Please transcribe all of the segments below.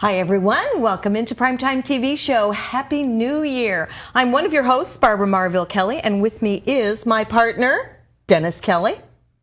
Hi, everyone. Welcome into Primetime TV Show. Happy New Year. I'm one of your hosts, Barbara Marville Kelly, and with me is my partner, Dennis Kelly.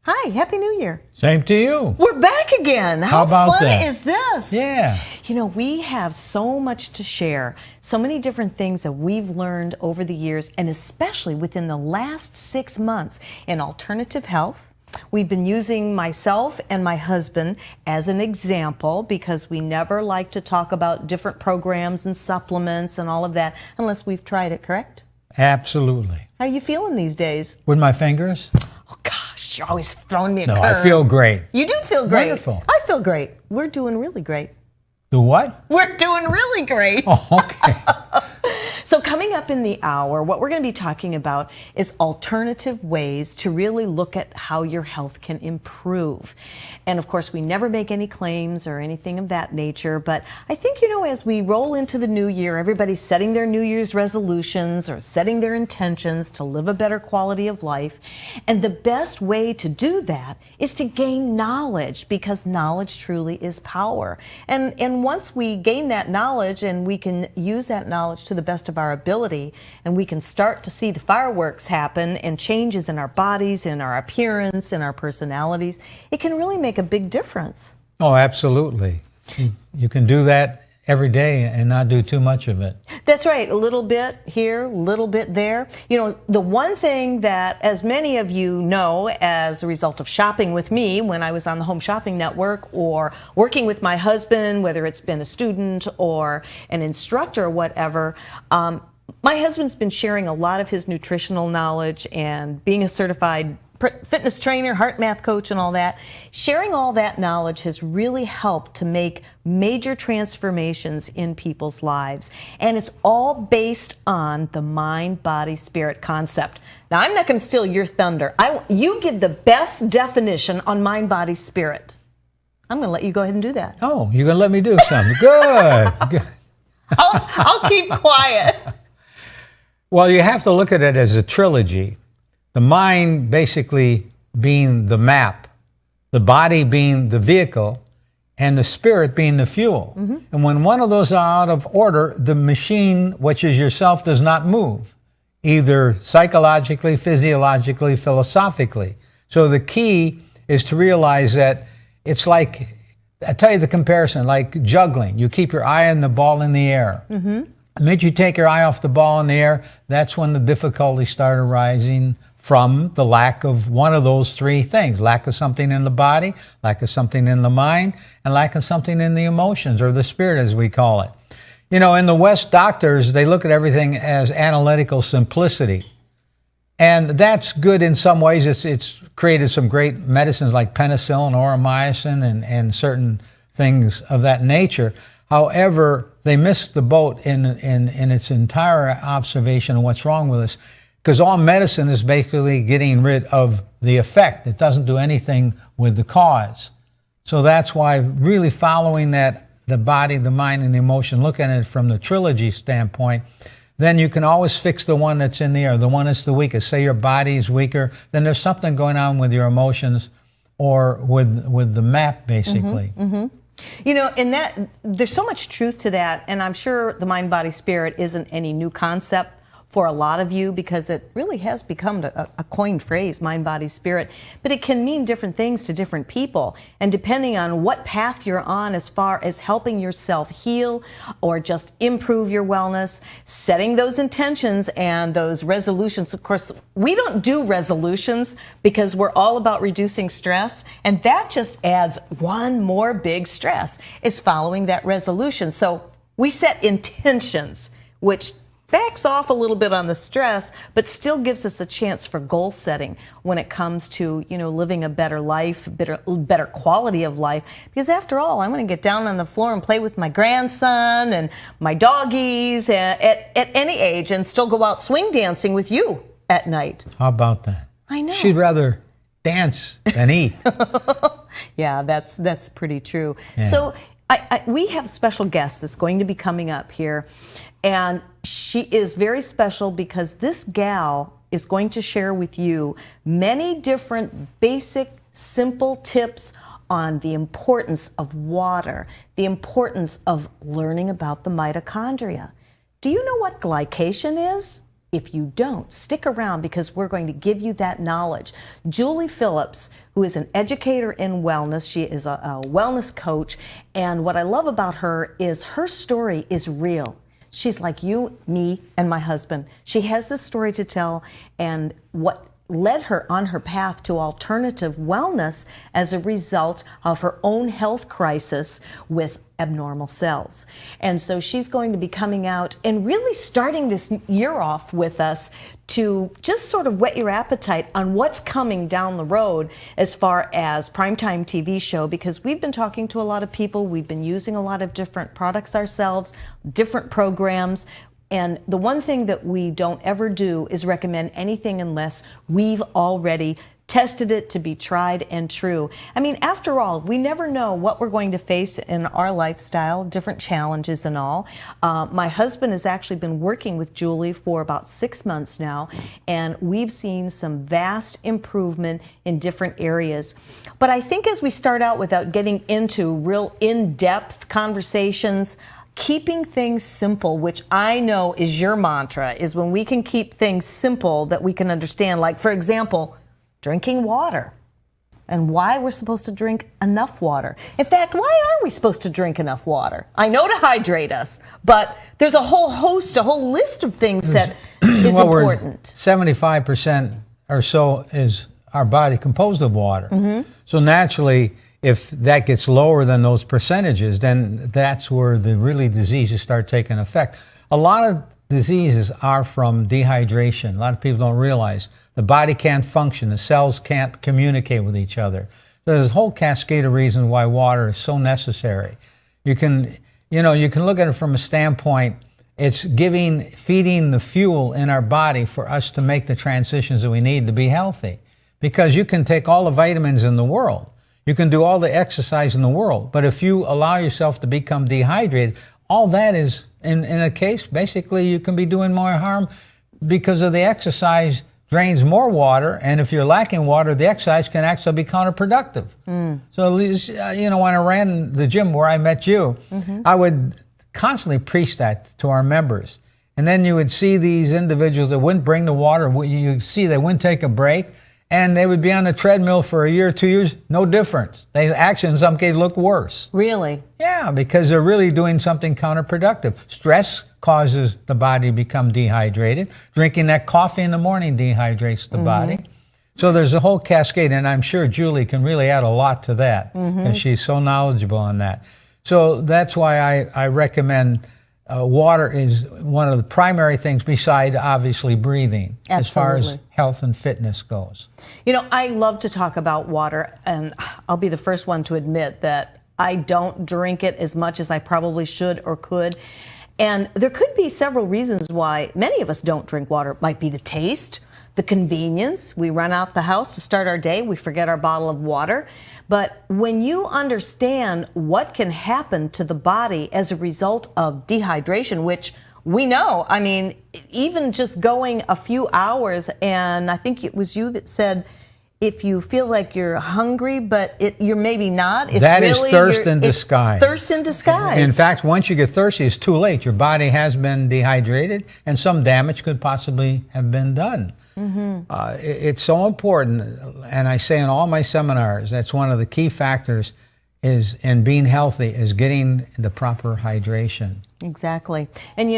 Hi, Happy New Year. Same to you. We're back again. How about fun that? is this? Yeah. You know, we have so much to share, so many different things that we've learned over the years, and especially within the last 6 months in alternative health. We've been using myself and my husband as an example because we never like to talk about different programs and supplements and all of that unless we've tried it, correct? Absolutely. How are you feeling these days? With my fingers? Oh, gosh, you're always throwing me a No, curve. I feel great. You do feel great. Wonderful. I feel great. We're doing really great. Do what? We're doing really great. Oh, okay. So coming up in the hour, what we're going to be talking about is alternative ways to really look at how your health can improve. And of course, we never make any claims or anything of that nature, but I think, you know, as we roll into the new year, everybody's setting their New Year's resolutions or setting their intentions to live a better quality of life. And the best way to do that is to gain knowledge, because knowledge truly is power. And once we gain that knowledge and we can use that knowledge to the best of our ability, and we can start to see the fireworks happen and changes in our bodies, in our appearance, in our personalities, it can really make a big difference. Oh, absolutely. You can do that every day and not do too much of it. That's right. A little bit here, a little bit there. You know, the one thing that, as many of you know, as a result of shopping with me when I was on the Home Shopping Network or working with my husband, whether it's been a student or an instructor or whatever, my husband's been sharing a lot of his nutritional knowledge and being a certified fitness trainer, heart math coach, and all that. Sharing all that knowledge has really helped to make major transformations in people's lives. And it's all based on the mind, body, spirit concept. Now, I'm not going to steal your thunder. You give the best definition on mind, body, spirit. I'm going to let you go ahead and do that. Oh, you're going to let me do something. Good. Good. I'll keep quiet. Well, you have to look at it as a trilogy. The mind basically being the map, the body being the vehicle, and the spirit being the fuel. Mm-hmm. And when one of those are out of order, the machine, which is yourself, does not move, either psychologically, physiologically, philosophically. So the key is to realize that it's like, I tell you the comparison, like juggling. You keep your eye on the ball in the air. Mm-hmm. The minute you take your eye off the ball in the air, that's when the difficulties start arising from the lack of one of those three things: lack of something in the body, lack of something in the mind, and lack of something in the emotions, or the spirit as we call it. You know, in the West, doctors, they look at everything as analytical simplicity. And that's good in some ways. It's created some great medicines like penicillin, auramycin, and certain things of that nature. However, they missed the boat in its entire observation of what's wrong with us, because all medicine is basically getting rid of the effect. It doesn't do anything with the cause. So that's why really following that, the body, the mind, and the emotion, looking at it from the trilogy standpoint, then you can always fix the one that's in the air, the one that's the weakest. Say your body is weaker, then there's something going on with your emotions or with the map, basically. Mm-hmm, mm-hmm. You know, in that, there's so much truth to that, and I'm sure the mind, body, spirit isn't any new concept for a lot of you, because it really has become a coined phrase, mind, body, spirit. But it can mean different things to different people. And depending on what path you're on as far as helping yourself heal or just improve your wellness, setting those intentions and those resolutions. Of course, we don't do resolutions because we're all about reducing stress. And that just adds one more big stress, is following that resolution. So we set intentions, which backs off a little bit on the stress, but still gives us a chance for goal setting when it comes to, you know, living a better life, better quality of life. Because after all, I'm going to get down on the floor and play with my grandson and my doggies at any age, and still go out swing dancing with you at night. How about that? I know. She'd rather dance than eat. Yeah, that's pretty true. Yeah. So we have a special guest that's going to be coming up here. And she is very special because this gal is going to share with you many different basic, simple tips on the importance of water, the importance of learning about the mitochondria. Do you know what glycation is? If you don't, stick around because we're going to give you that knowledge. Julie Phillips, who is an educator in wellness, she is a wellness coach, and what I love about her is her story is real. She's like you, me, and my husband. She has this story to tell, and what led her on her path to alternative wellness as a result of her own health crisis with abnormal cells. And so she's going to be coming out and really starting this year off with us to just sort of whet your appetite on what's coming down the road as far as primetime TV show, because we've been talking to a lot of people, we've been using a lot of different products ourselves, different programs. And the one thing that we don't ever do is recommend anything unless we've already tested it to be tried and true. I mean, after all, we never know what we're going to face in our lifestyle, different challenges and all. My husband has actually been working with Julie for about 6 months now, and we've seen some vast improvement in different areas. But I think as we start out, without getting into real in-depth conversations, keeping things simple, which I know is your mantra, is when we can keep things simple that we can understand. Like, for example, drinking water and why we're supposed to drink enough water. In fact, why are we supposed to drink enough water? I know to hydrate us, but there's a whole host, a whole list of things that is important. 75% or so is our body composed of water. So naturally, if that gets lower than those percentages, then that's where the really diseases start taking effect. A lot of diseases are from dehydration. A lot of people don't realize the body can't function, the cells can't communicate with each other. There's a whole cascade of reasons why water is so necessary. You can look at it from a standpoint, it's feeding the fuel in our body for us to make the transitions that we need to be healthy. Because you can take all the vitamins in the world, you can do all the exercise in the world, but if you allow yourself to become dehydrated, all that is, in a case, basically you can be doing more harm because of the exercise drains more water, and if you're lacking water, the exercise can actually be counterproductive. So at least, when I ran the gym where I met you, I would constantly preach that to our members. And then you would see these individuals that wouldn't bring the water, you see they wouldn't take a break, and they would be on the treadmill for a year, 2 years, no difference. They actually, in some cases, look worse. Really? Yeah, because they're really doing something counterproductive. Stress causes the body to become dehydrated. Drinking that coffee in the morning dehydrates the body. So there's a whole cascade, and I'm sure Julie can really add a lot to that, because she's so knowledgeable on that. So that's why I recommend water is one of the primary things beside obviously breathing. Absolutely. As far as health and fitness goes. I love to talk about water, and I'll be the first one to admit that I don't drink it as much as I probably should or could. And there could be several reasons why many of us don't drink water. It might be the taste, the convenience. We run out the house to start our day, we forget our bottle of water. But when you understand what can happen to the body as a result of dehydration, which we know, I mean, even just going a few hours, and I think it was you that said, if you feel like you're hungry, but you're maybe not. It's that really, is thirst in disguise. Thirst in disguise. In fact, once you get thirsty, it's too late. Your body has been dehydrated, and some damage could possibly have been done. It's so important, and I say in all my seminars, that's one of the key factors is in being healthy is getting the proper hydration. Exactly. And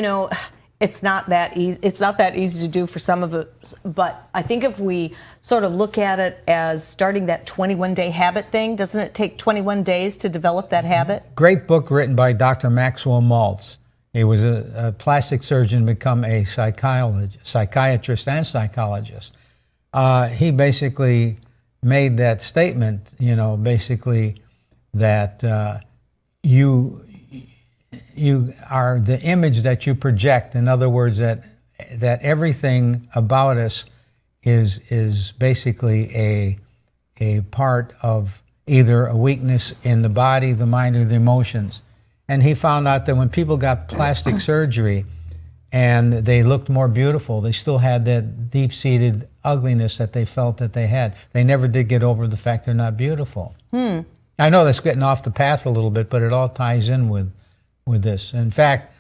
it's not that easy. It's not that easy to do for some of us, but I think if we sort of look at it as starting that 21-day habit thing, doesn't it take 21 days to develop that habit? Great book written by Dr. Maxwell Maltz. He was a plastic surgeon, become a psychiatrist and psychologist. He basically made that statement, basically that you are the image that you project. In other words, that everything about us is basically a part of either a weakness in the body, the mind, or the emotions. And he found out that when people got plastic surgery and they looked more beautiful, they still had that deep-seated ugliness that they felt that they had. They never did get over the fact they're not beautiful. I I know that's getting off the path a little bit, but it all ties in with this. In fact,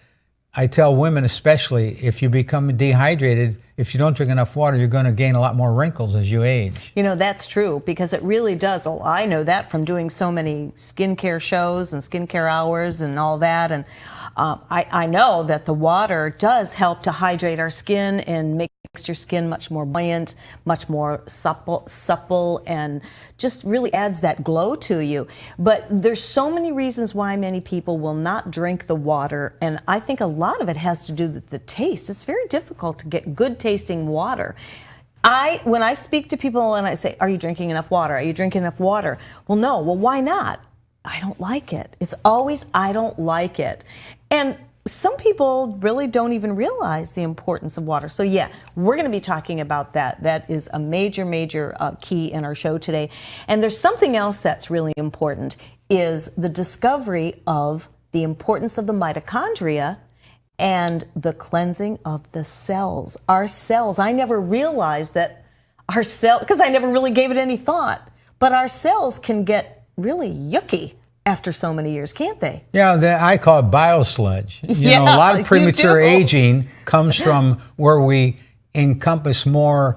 I tell women especially, if you become dehydrated, if you don't drink enough water, you're going to gain a lot more wrinkles as you age. You know, that's true, because it really does. Oh, I know that from doing so many skincare shows and skincare hours and all that. And I know that the water does help to hydrate our skin and makes your skin much more buoyant, much more supple, and just really adds that glow to you. But there's so many reasons why many people will not drink the water, and I think a lot of it has to do with the taste. It's very difficult to get good tasting water. When I speak to people and I say, are you drinking enough water? Are you drinking enough water? Well, no. Well, why not? I don't like it. It's always, I don't like it. And some people really don't even realize the importance of water. So yeah, we're going to be talking about that. That is a major, major key in our show today. And there's something else that's really important, is the discovery of the importance of the mitochondria and the cleansing of the cells. Our cells, I never realized that our cell, because I never really gave it any thought, but our cells can get really yucky after so many years, can't they? Yeah, I call it biosludge. You know, a lot of premature aging comes from where we encompass more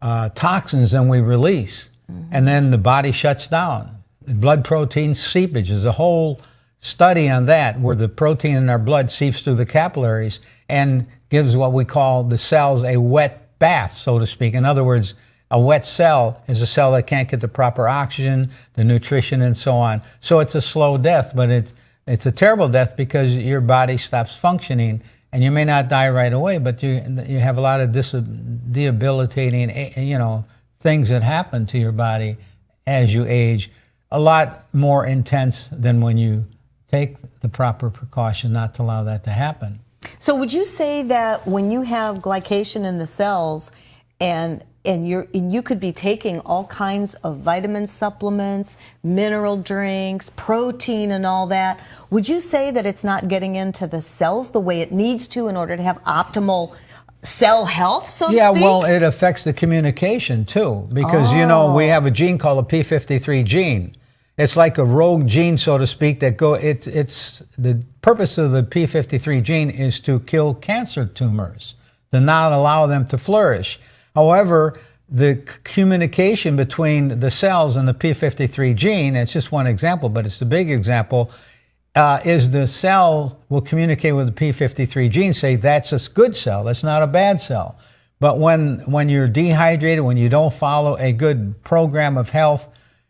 toxins than we release. And then the body shuts down. Blood protein seepage is a whole study on that, where the protein in our blood seeps through the capillaries and gives what we call the cells a wet bath, so to speak. In other words, a wet cell is a cell that can't get the proper oxygen, the nutrition, and so on. So it's a slow death, but it's a terrible death because your body stops functioning, and you may not die right away, but you have a lot of debilitating, things that happen to your body as you age, a lot more intense than when you take the proper precaution not to allow that to happen. So would you say that when you have glycation in the cells and you could be taking all kinds of vitamin supplements, mineral drinks, protein and all that, would you say that it's not getting into the cells the way it needs to in order to have optimal cell health, so to speak? Yeah, well, it affects the communication too, because, we have a gene called a P53 gene. It's like a rogue gene, so to speak, it's the purpose of the P53 gene is to kill cancer tumors, to not allow them to flourish. However, the communication between the cells and the P53 gene, it's just one example, but it's the big example, is the cell will communicate with the P53 gene, say that's a good cell, that's not a bad cell. But when you're dehydrated, when you don't follow a good program of health,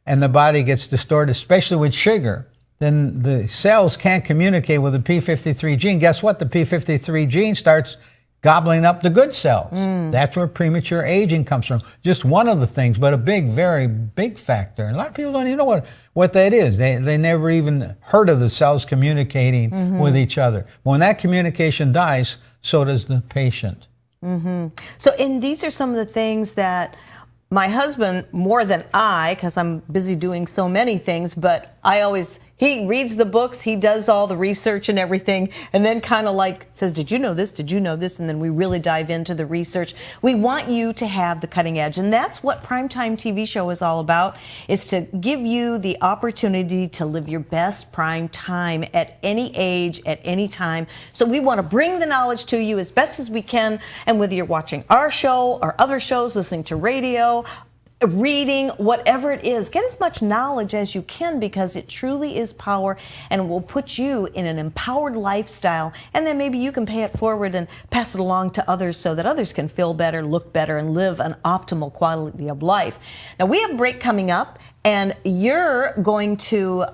and the body gets distorted, especially with sugar, then the cells can't communicate with the P53 gene. Guess what? The P53 gene starts gobbling up the good cells. That's where premature aging comes from. Just one of the things, but a big, very big factor. And a lot of people don't even know what that is. They never even heard of the cells communicating with each other. When that communication dies, so does the patient. So, and these are some of the things that my husband, more than I, because I'm busy doing so many things, but he reads the books, he does all the research and everything, and then kind of like says, did you know this? Did you know this? And then we really dive into the research. We want you to have the cutting edge, and that's what Primetime TV show is all about, is to give you the opportunity to live your best prime time at any age, at any time. So we want to bring the knowledge to you as best as we can, and whether you're watching our show or other shows, listening to radio, reading, whatever it is, get as much knowledge as you can, because it truly is power and will put you in an empowered lifestyle, and then maybe you can pay it forward and pass it along to others so that others can feel better, look better, and live an optimal quality of life. Now, we have a break coming up, and you're going to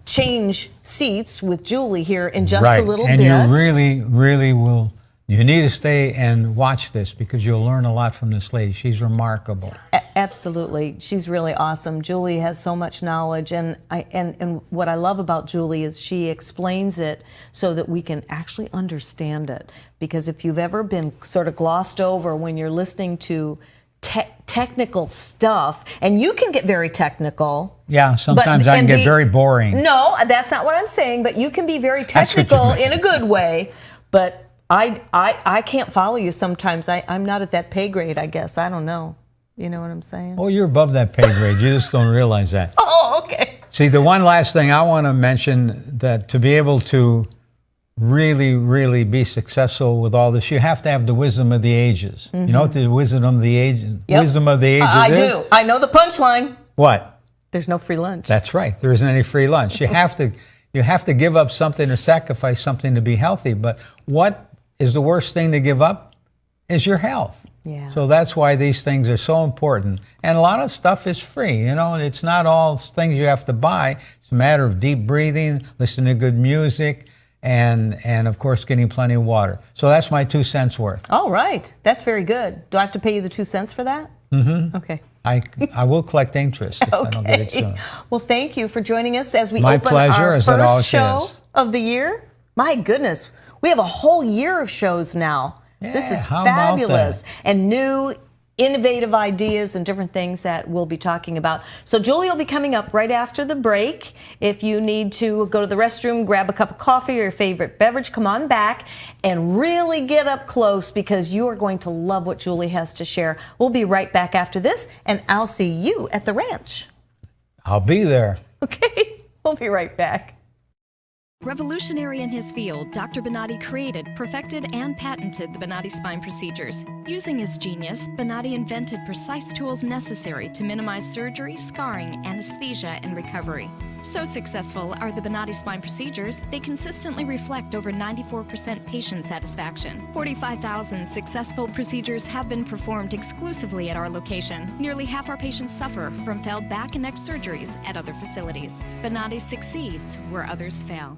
change seats with Julie here in just a little bit. And you really, really will. You need to stay and watch this, because you'll learn a lot from this lady. She's remarkable. Absolutely. She's really awesome. Julie has so much knowledge, and what I love about Julie is she explains it so that we can actually understand it. Because if you've ever been sort of glossed over when you're listening to technical stuff, and you can get very technical. Yeah, sometimes I can get very boring. No, that's not what I'm saying, but you can be very technical in a good way, but I can't follow you sometimes. I'm not at that pay grade, I guess. I don't know. You know what I'm saying? Oh, you're above that pay grade. You just don't realize that. Oh, okay. See, the one last thing I want to mention, that to be able to really, really be successful with all this, you have to have the wisdom of the ages. You know what the wisdom of the ages? Yep. Wisdom of the ages I is? do. I know the punchline. What? There's no free lunch. That's right. There isn't any free lunch. You have to give up something or sacrifice something to be healthy. But what is the worst thing to give up? Is your health. Yeah. So that's why these things are so important. And a lot of stuff is free. You know, it's not all things you have to buy. It's a matter of deep breathing, listening to good music, and of course getting plenty of water. So that's my 2 cents worth. All right. That's very good. Do I have to pay you the 2 cents for that? Mm-hmm. Okay. I will collect interest if I don't get it soon. Well, thank you for joining us as we My open pleasure, our as it always first show is. of the year. My goodness, we have a whole year of shows now. This Yeah, is how about fabulous. that? And new, innovative ideas and different things that we'll be talking about. So Julie will be coming up right after the break. If you need to go to the restroom, grab a cup of coffee or your favorite beverage, come on back and really get up close, because you are going to love what Julie has to share. We'll be right back after this, and I'll see you at the ranch. I'll be there. Okay, we'll be right back. Revolutionary in his field, Dr. Bonatti created, perfected, and patented the Bonatti spine procedures. Using his genius, Bonatti invented precise tools necessary to minimize surgery, scarring, anesthesia, and recovery. So successful are the Bonatti spine procedures, they consistently reflect over 94% patient satisfaction. 45,000 successful procedures have been performed exclusively at our location. Nearly half our patients suffer from failed back and neck surgeries at other facilities. Bonatti succeeds where others fail.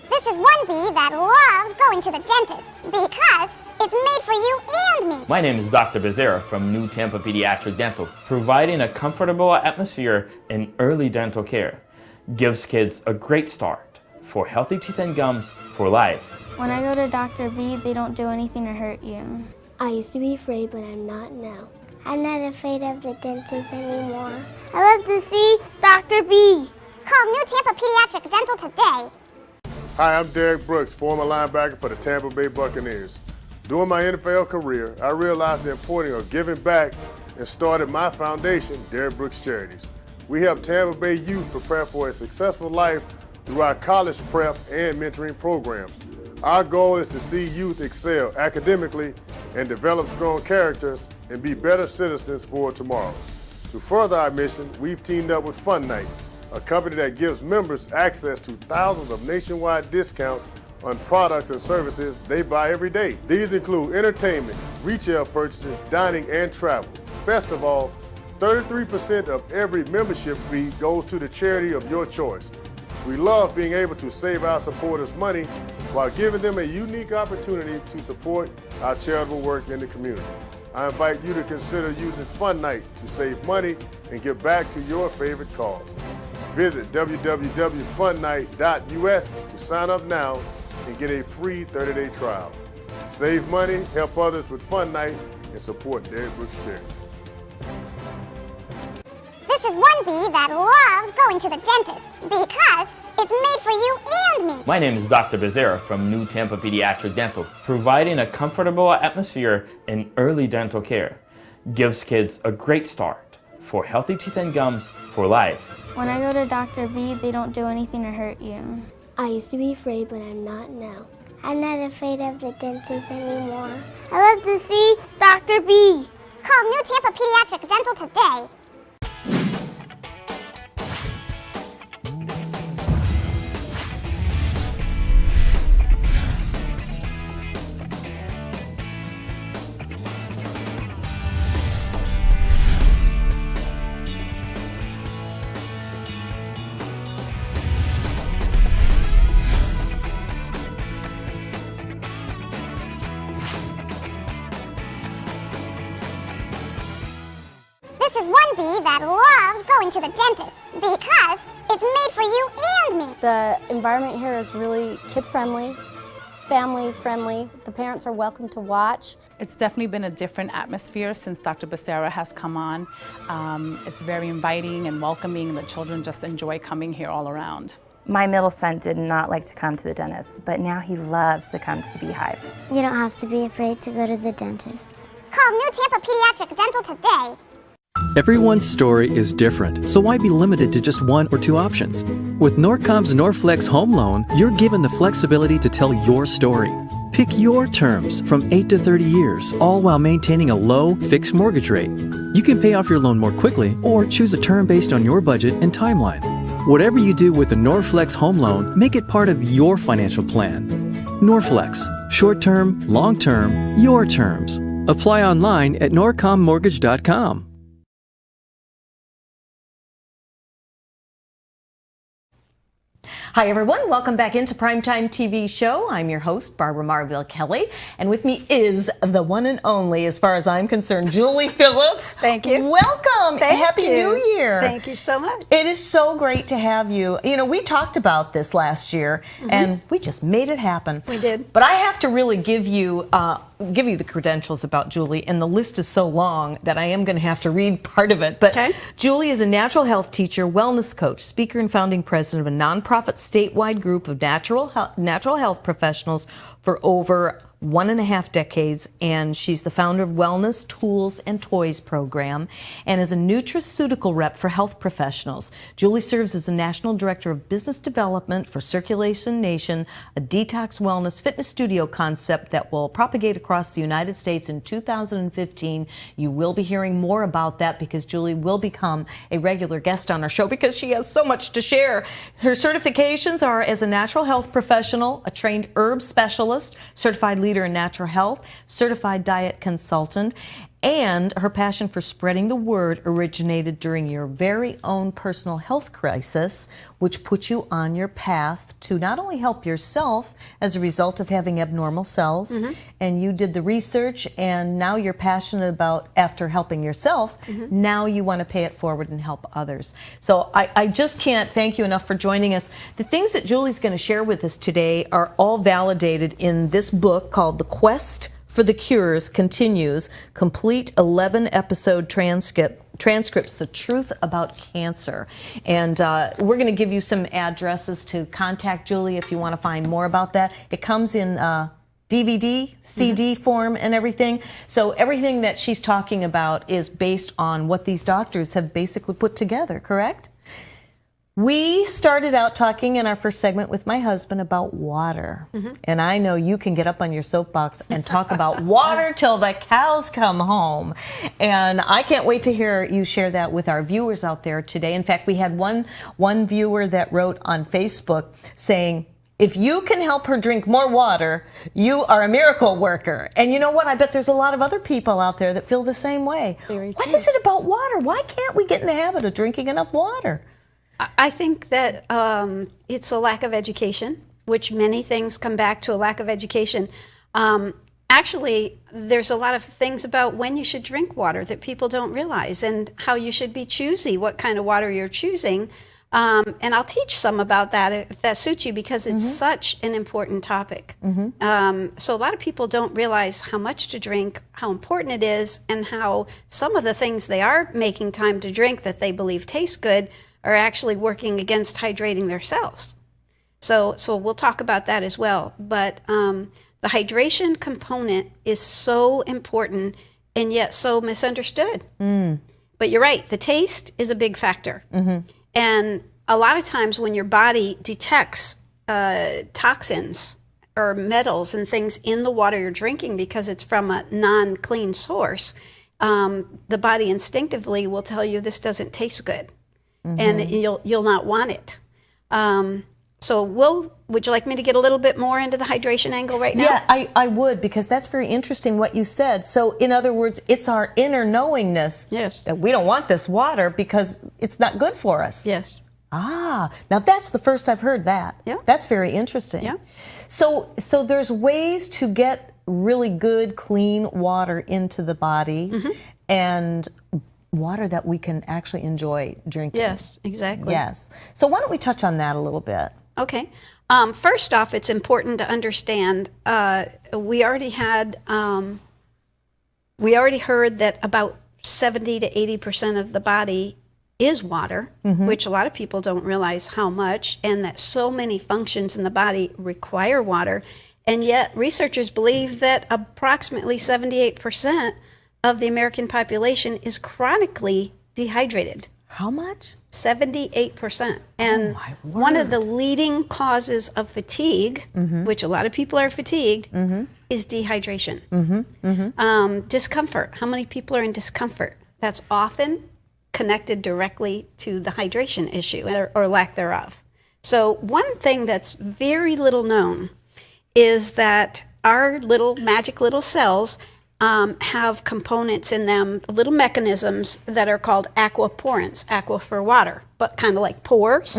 This is one bee that loves going to the dentist because it's made for you and me. My name is Dr. Becerra from New Tampa Pediatric Dental, providing a comfortable atmosphere in early dental care. Gives kids a great start for healthy teeth and gums for life. When I go to Dr. B, they don't do anything to hurt you. I used to be afraid, but I'm not now. I'm not afraid of the dentist anymore. I love to see Dr. B. Call New Tampa Pediatric Dental today. Hi, I'm Derek Brooks, former linebacker for the Tampa Bay Buccaneers. During my NFL career, I realized the importance of giving back and started my foundation, Derek Brooks Charities. We help Tampa Bay youth prepare for a successful life through our college prep and mentoring programs. Our goal is to see youth excel academically and develop strong characters and be better citizens for tomorrow. To further our mission, we've teamed up with Fun Night, a company that gives members access to thousands of nationwide discounts on products and services they buy every day. These include entertainment, retail purchases, dining, and travel. Best of all, 33% of every membership fee goes to the charity of your choice. We love being able to save our supporters money while giving them a unique opportunity to support our charitable work in the community. I invite you to consider using Fun Night to save money and give back to your favorite cause. Visit www.funnight.us to sign up now and get a free 30-day trial. Save money, help others with Fun Night, and support Derek Brooks Charities. This is one bee that loves going to the dentist because it's made for you and me. My name is Dr. Becerra from New Tampa Pediatric Dental, providing a comfortable atmosphere in early dental care. Gives kids a great start for healthy teeth and gums for life. When I go to Dr. B, they don't do anything to hurt you. I used to be afraid, but I'm not now. I'm not afraid of the dentist anymore. I love to see Dr. B. Call New Tampa Pediatric Dental today. This is one bee that loves going to the dentist because it's made for you and me. The environment here is really kid-friendly, family-friendly. The parents are welcome to watch. It's definitely been a different atmosphere since Dr. Becerra has come on. It's very inviting and welcoming. The children just enjoy coming here all around. My middle son did not like to come to the dentist, but now he loves to come to the Beehive. You don't have to be afraid to go to the dentist. Call New Tampa Pediatric Dental today. Everyone's story is different, so why be limited to just one or two options? With Norcom's Norflex Home Loan, you're given the flexibility to tell your story. Pick your terms from 8 to 30 years, all while maintaining a low, fixed mortgage rate. You can pay off your loan more quickly or choose a term based on your budget and timeline. Whatever you do with the Norflex Home Loan, make it part of your financial plan. Norflex. Short-term, long-term, your terms. Apply online at norcommortgage.com. Hi, everyone. Welcome back into Primetime TV Show. I'm your host, Barbara Marville Kelly, and with me is the one and only, as far as I'm concerned, Julie Phillips. Thank you. Welcome. Happy New Year. Thank you so much. It is so great to have you. You know, we talked about this last year, and we just made it happen. We did. But I have to really give you the credentials about Julie, and the list is so long that I am going to have to read part of it. But Julie is a natural health teacher, wellness coach, speaker, and founding president of a nonprofit statewide group of natural health professionals for over 1.5 decades, and she's the founder of Wellness Tools and Toys program and is a nutraceutical rep for health professionals. Julie serves as the National Director of Business Development for Circulation Nation, a detox wellness fitness studio concept that will propagate across the United States in 2015. You will be hearing more about that because Julie will become a regular guest on our show because she has so much to share. Her certifications are as a natural health professional, a trained herb specialist, certified leader in natural health, certified diet consultant, and her passion for spreading the word originated during your very own personal health crisis, which put you on your path to not only help yourself as a result of having abnormal cells, and you did the research, and now you're passionate about, after helping yourself, now you want to pay it forward and help others. So I just can't thank you enough for joining us. The things that Julie's going to share with us today are all validated in this book called The Quest for the Cures Continues, complete 11-episode transcripts, The Truth About Cancer. And we're going to give you some addresses to contact Julie if you want to find more about that. It comes in DVD, CD form and everything. So everything that she's talking about is based on what these doctors have basically put together, correct? We started out talking in our first segment with my husband about water. And I know you can get up on your soapbox and talk about water till the cows come home. And I can't wait to hear you share that with our viewers out there today. In fact, we had one viewer that wrote on Facebook saying, if you can help her drink more water, you are a miracle worker. And you know what? I bet there's a lot of other people out there that feel the same way. What is it about water? Why can't we get in the habit of drinking enough water? I think that it's a lack of education, which many things come back to a lack of education. Actually, there's a lot of things about when you should drink water that people don't realize, and how you should be choosy, what kind of water you're choosing. And I'll teach some about that if that suits you, because it's such an important topic. So a lot of people don't realize how much to drink, how important it is, and how some of the things they are making time to drink that they believe taste good are actually working against hydrating their cells. So we'll talk about that as well. But the hydration component is so important and yet so misunderstood. But you're right, the taste is a big factor. And a lot of times when your body detects toxins or metals and things in the water you're drinking because it's from a non-clean source, the body instinctively will tell you this doesn't taste good. And you'll not want it. So would you like me to get a little bit more into the hydration angle right now? Yeah, I would, because that's very interesting what you said. So in other words, it's our inner knowingness that we don't want this water because it's not good for us. Yes. Ah, now that's the first I've heard that. Yeah. That's very interesting. Yeah. So there's ways to get really good, clean water into the body and water that we can actually enjoy drinking. Yes, exactly. Yes. So why don't we touch on that a little bit? Okay. First off, it's important to understand we already heard that about 70 to 80% of the body is water, which a lot of people don't realize how much, and that so many functions in the body require water. And yet researchers believe that approximately 78% of the American population is chronically dehydrated. How much? 78%. And one of the leading causes of fatigue, which a lot of people are fatigued, is dehydration. Discomfort. How many people are in discomfort? That's often connected directly to the hydration issue or lack thereof. So one thing that's very little known is that our little magic little cells have components in them, little mechanisms that are called aquaporins, aqua for water, but kind of like pores.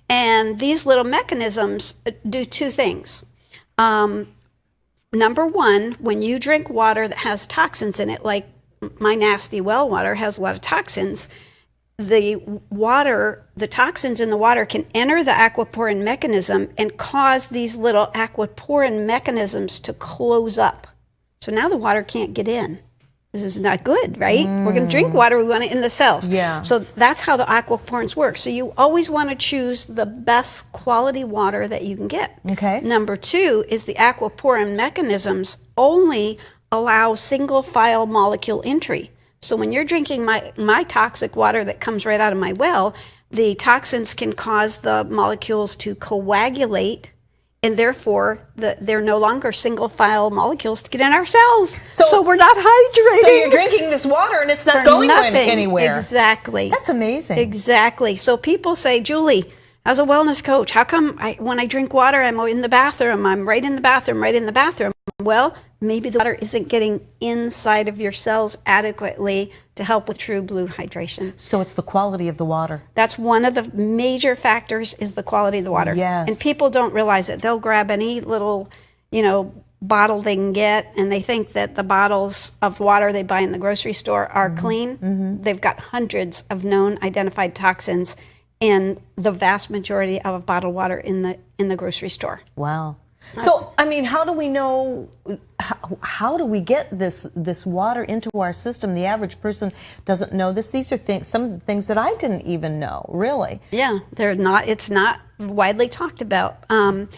And these little mechanisms do two things. Number one, when you drink water that has toxins in it, like my nasty well water has a lot of toxins, the toxins in the water can enter the aquaporin mechanism and cause these little aquaporin mechanisms to close up. So now the water can't get in. This is not good, right? We're going to drink water, we want it in the cells. Yeah. So that's how the aquaporins work. So you always want to choose the best quality water that you can get. Okay. Number two is the aquaporin mechanisms only allow single file molecule entry. So when you're drinking my toxic water that comes right out of my well, the toxins can cause the molecules to coagulate, and therefore they're no longer single file molecules to get in our cells. So we're not hydrating. So you're drinking this water and it's not going anywhere. Exactly. That's amazing. Exactly. So people say, Julie, as a wellness coach, how come when I drink water, I'm in the bathroom, I'm right in the bathroom. Well, maybe the water isn't getting inside of your cells adequately to help with true blue hydration. So it's the quality of the water. That's one of the major factors, is the quality of the water. Yes. And people don't realize it. They'll grab any little, bottle they can get, and they think that the bottles of water they buy in the grocery store are clean. They've got hundreds of known identified toxins in the vast majority of bottled water in the grocery store. Wow. So, I mean, how do we know, how do we get this water into our system? The average person doesn't know this. These are some of the things that I didn't even know, really. Yeah, it's not widely talked about. Another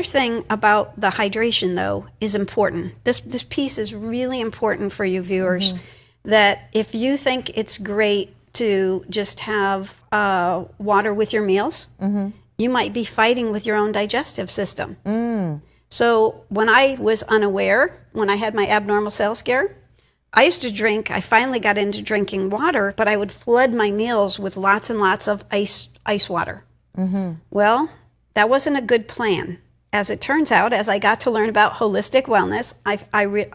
thing about the hydration, though, is important. This piece is really important for you viewers, that if you think it's great to just have water with your meals, you might be fighting with your own digestive system. So when I was unaware, when I had my abnormal cell scare, I finally got into drinking water, but I would flood my meals with lots and lots of ice water. Well, that wasn't a good plan. As it turns out, as I got to learn about holistic wellness, I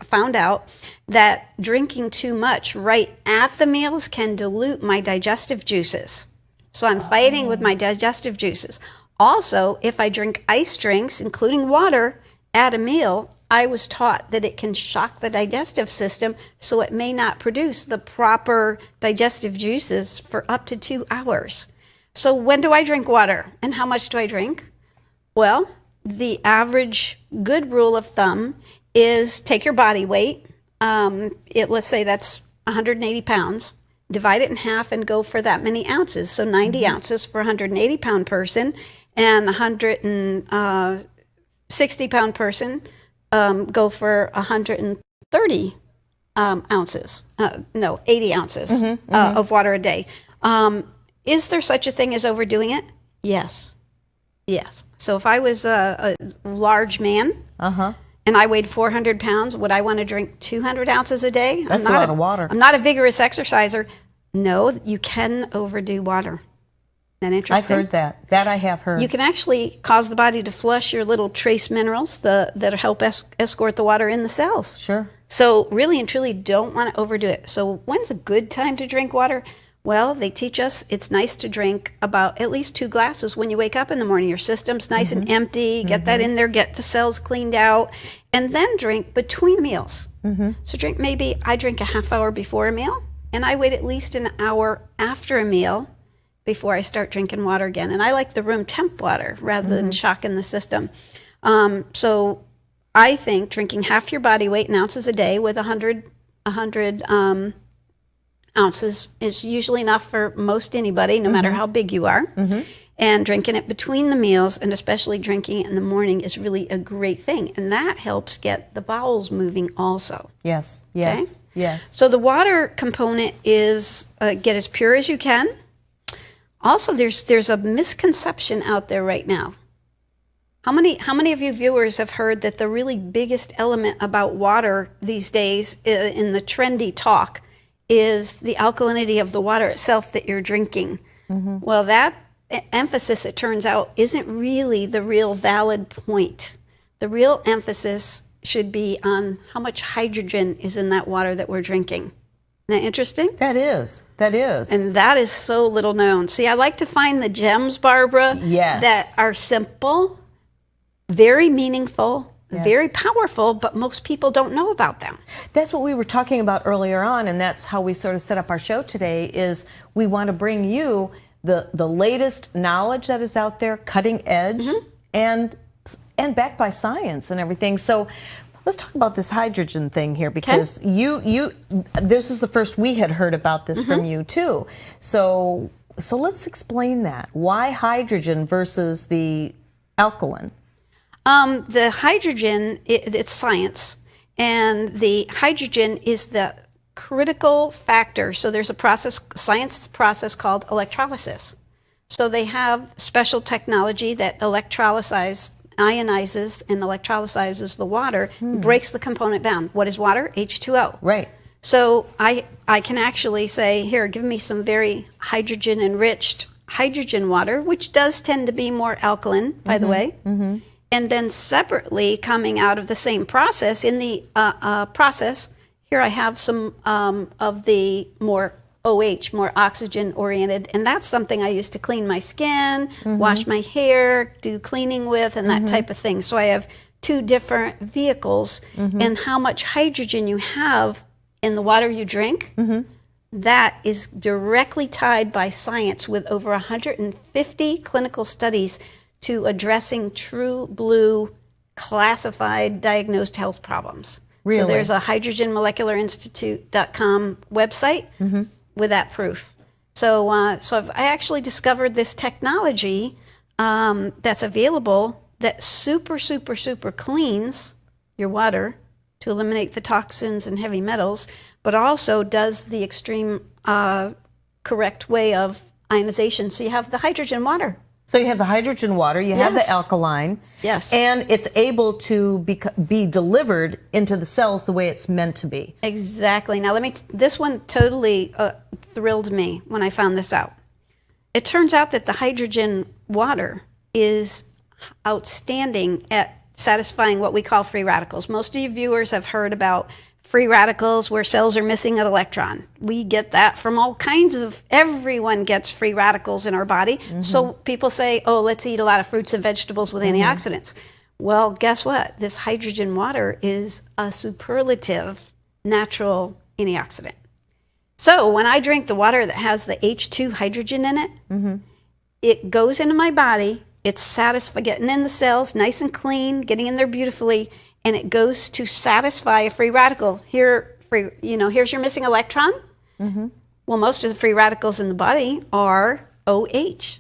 found out that drinking too much right at the meals can dilute my digestive juices. So I'm fighting with my digestive juices. Also, if I drink ice drinks, including water, at a meal, I was taught that it can shock the digestive system, so it may not produce the proper digestive juices for up to 2 hours. So when do I drink water, and how much do I drink? Well, the average good rule of thumb is take your body weight. Let's say that's 180 pounds. Divide it in half and go for that many ounces. So 90 ounces for a 180-pound person, and a 160-pound person go for 130 ounces. 80 ounces of water a day. Is there such a thing as overdoing it? Yes. So if I was a large man and I weighed 400 pounds, would I want to drink 200 ounces a day? That's a lot of water. I'm not a vigorous exerciser. No, you can overdo water. Isn't that interesting? I've heard that. That I have heard. You can actually cause the body to flush your little trace minerals that help escort the water in the cells. Sure. So really and truly don't want to overdo it. So when's a good time to drink water? Well, they teach us it's nice to drink about at least 2 glasses when you wake up in the morning. Your system's nice and empty. Get that in there, get the cells cleaned out, and then drink between meals. So I drink a half hour before a meal, and I wait at least an hour after a meal before I start drinking water again. And I like the room temp water rather than shocking the system. So I think drinking half your body weight in ounces a day with 100 ounces is usually enough for most anybody, no matter how big you are. And drinking it between the meals, and especially drinking it in the morning, is really a great thing. And that helps get the bowels moving also. Yes, yes, yes. So the water component is get as pure as you can. Also, there's a misconception out there right now. How many of you viewers have heard that the really biggest element about water these days in the trendy talk is the alkalinity of the water itself that you're drinking? Mm-hmm. Well, that emphasis, it turns out, isn't really the real valid point. The real emphasis should be on how much hydrogen is in that water that we're drinking. Isn't that interesting? That is. And that is so little known. See, I like to find the gems, Barbara, that are simple, very meaningful, very powerful, but most people don't know about them. That's what we were talking about earlier on, and that's how we sort of set up our show today, is we want to bring you the latest knowledge that is out there, cutting edge, and backed by science and everything. So let's talk about this hydrogen thing here, because this is the first we had heard about this from you too. So let's explain that. Why hydrogen versus the alkaline? The hydrogen, it's science, and the hydrogen is the critical factor. So there's a science process called electrolysis. So they have special technology that ionizes and electrolyzes the water, breaks the component down. What is water? H2O. Right. So I can actually say, here, give me some very hydrogen-enriched hydrogen water, which does tend to be more alkaline, by the way. Mm-hmm. And then separately, coming out of the same process, in the process, here I have some of the more OH, more oxygen-oriented, and that's something I use to clean my skin, wash my hair, do cleaning with, and that type of thing. So I have two different vehicles, and how much hydrogen you have in the water you drink, that is directly tied by science with over 150 clinical studies to addressing true blue classified diagnosed health problems. Really? So there's a hydrogenmolecularinstitute.com website with that proof. So I actually discovered this technology that's available that super cleans your water to eliminate the toxins and heavy metals, but also does the extreme correct way of ionization. So you have the hydrogen water. So you have the hydrogen water, you have the alkaline, and it's able to be delivered into the cells the way it's meant to be. Exactly. Now this one totally thrilled me when I found this out. It turns out that the hydrogen water is outstanding at satisfying what we call free radicals. Most of you viewers have heard about free radicals where cells are missing an electron. We get that from all kinds of, everyone gets free radicals in our body. So people say, oh, let's eat a lot of fruits and vegetables with antioxidants. Well, guess what? This hydrogen water is a superlative natural antioxidant. So when I drink the water that has the H2 hydrogen in it, it goes into my body, it's satisfying, getting in the cells, nice and clean, getting in there beautifully, and it goes to satisfy a free radical. Here's your missing electron. Well, most of the free radicals in the body are OH,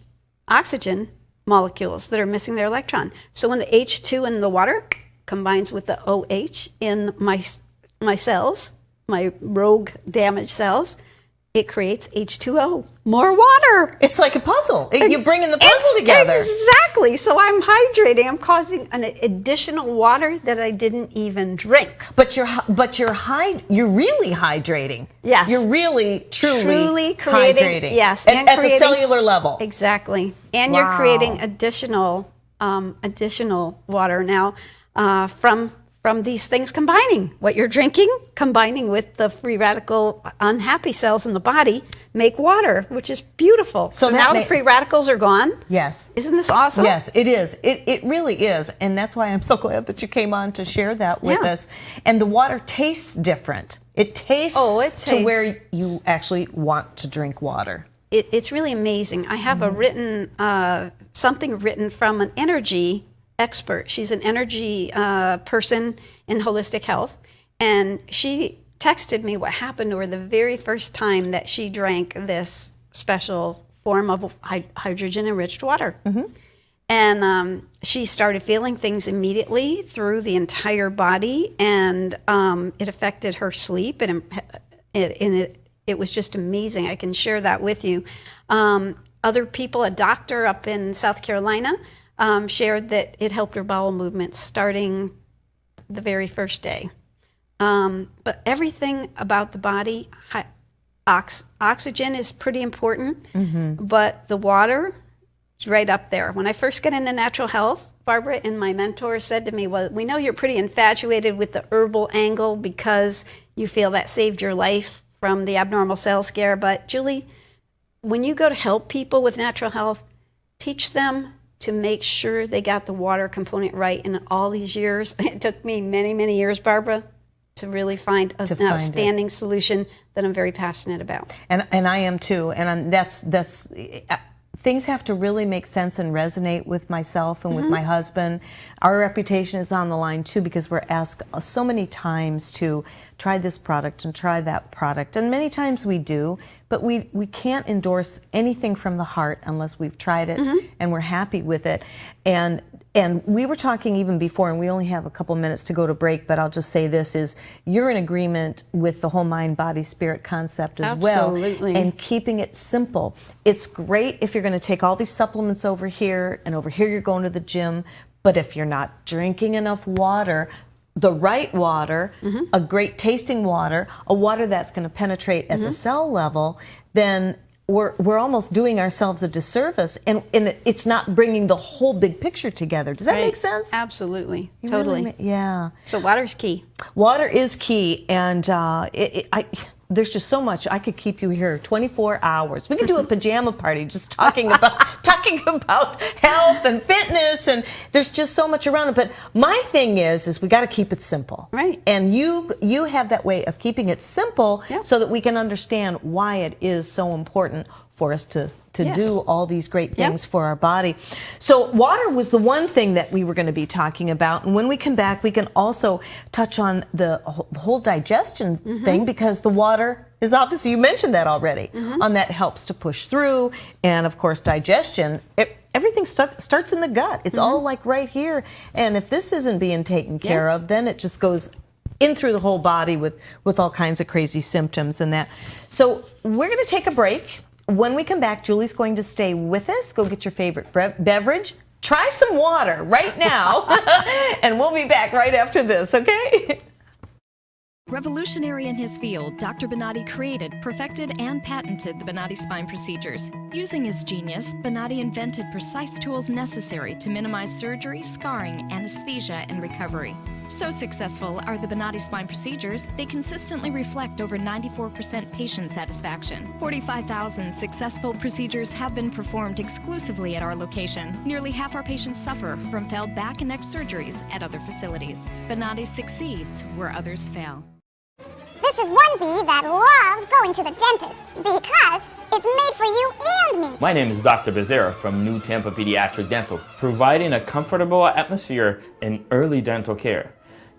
oxygen molecules that are missing their electron. So when the H2 in the water combines with the OH in my cells, my rogue damaged cells, it creates H2O, more water. It's like a puzzle. You're bringing the puzzle together. Exactly. So I'm hydrating. I'm causing an additional water that I didn't even drink. But you're really hydrating. Yes. You're really, truly creating, hydrating. Yes. At the cellular level. Exactly. And you're creating additional water now from these things combining. What you're drinking, combining with the free radical unhappy cells in the body, make water, which is beautiful. So now the free radicals are gone. Yes. Isn't this awesome? Yes, it is. It really is. And that's why I'm so glad that you came on to share that with us. And the water tastes different. It tastes to where you actually want to drink water. It's really amazing. I have something written from an energy expert. She's an energy person in holistic health, and she texted me what happened to her the very first time that she drank this special form of hydrogen-enriched water. And she started feeling things immediately through the entire body, and it affected her sleep, and it was just amazing. I can share that with you. Other people, a doctor up in South Carolina, shared that it helped her bowel movements starting the very first day. But everything about the body, oxygen is pretty important, but the water is right up there. When I first got into natural health, Barbara and my mentor said to me, well, we know you're pretty infatuated with the herbal angle because you feel that saved your life from the abnormal cell scare, but Julie, when you go to help people with natural health, teach them to make sure they got the water component right. In all these years, it took me many, many years, Barbara, to really find an outstanding solution that I'm very passionate about. And I am too. And that's things have to really make sense and resonate with myself and with my husband. Our reputation is on the line too, because we're asked so many times to try this product and try that product, and many times we do, but we can't endorse anything from the heart unless we've tried it and we're happy with it. And we were talking even before, and we only have a couple minutes to go to break, but I'll just say this is, you're in agreement with the whole mind, body, spirit concept as well. And keeping it simple. It's great if you're going to take all these supplements over here, and over here you're going to the gym, but if you're not drinking enough water, the right water, a great tasting water, a water that's going to penetrate at the cell level, then we're almost doing ourselves a disservice, and it's not bringing the whole big picture together. Does that make sense? Absolutely. You Totally. Really, yeah. So water's key. Water is key, and there's just so much. I could keep you here 24 hours. We could do a pajama party just talking about health and fitness, and there's just so much around it. But my thing is we got to keep it simple. Right. And you have that way of keeping it simple so that we can understand why it is so important for us to do all these great things for our body. So water was the one thing that we were going to be talking about. And when we come back, we can also touch on the whole digestion thing, because the water is obviously, you mentioned that already, on that helps to push through. And of course, digestion, everything starts in the gut. It's all like right here. And if this isn't being taken care of, then it just goes in through the whole body with all kinds of crazy symptoms and that. So we're going to take a break. When we come back, Julie's going to stay with us. Go get your favorite beverage. Try some water right now. And we'll be back right after this, okay? Revolutionary in his field, Dr. Bonatti created, perfected, and patented the Bonatti spine procedures. Using his genius, Bonatti invented precise tools necessary to minimize surgery, scarring, anesthesia, and recovery. So successful are the Bonatti spine procedures, they consistently reflect over 94% patient satisfaction. 45,000 successful procedures have been performed exclusively at our location. Nearly half our patients suffer from failed back and neck surgeries at other facilities. Bonatti succeeds where others fail. This is one bee that loves going to the dentist because it's made for you and me. My name is Dr. Becerra from New Tampa Pediatric Dental, providing a comfortable atmosphere in early dental care.